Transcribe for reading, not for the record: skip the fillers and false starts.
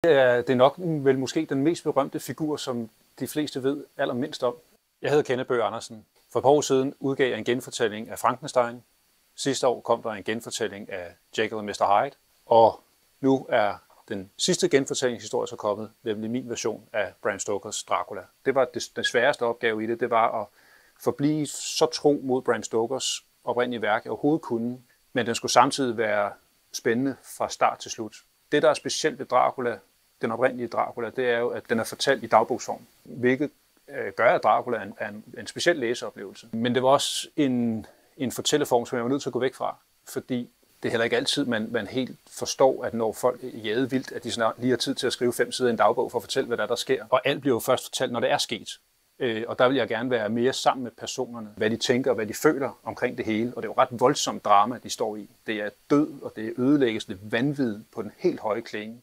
Det er nok vel måske den mest berømte figur, som de fleste ved allermindst om. Jeg hedder Kenneth Bøgh Andersen. For et par år siden udgav jeg en genfortælling af Frankenstein. Sidste år kom der en genfortælling af Jekyll og Mr. Hyde. Og nu er den sidste genfortællingshistorie så kommet, nemlig min version af Bram Stokers Dracula. Det var den sværeste opgave i det. Det var at forblive så tro mod Bram Stokers oprindelige værk, jeg overhovedet kunne. Men den skulle samtidig være spændende fra start til slut. Det, der er specielt ved Dracula, den oprindelige Dracula, det er jo, at den er fortalt i dagbogsform, hvilket gør, at Dracula er en speciel læseoplevelse. Men det var også en fortælleform, som jeg var nødt til at gå væk fra, fordi det er heller ikke altid, man helt forstår, at når folk jager vildt, at de snart lige har tid til at skrive 5 sider i en dagbog for at fortælle, hvad der sker. Og alt bliver jo først fortalt, når det er sket. Og der vil jeg gerne være mere sammen med personerne, hvad de tænker og hvad de føler omkring det hele. Og det er jo ret voldsomt drama, de står i. Det er død, og det er ødelæggelse, det er vanvid på den helt høje klinge.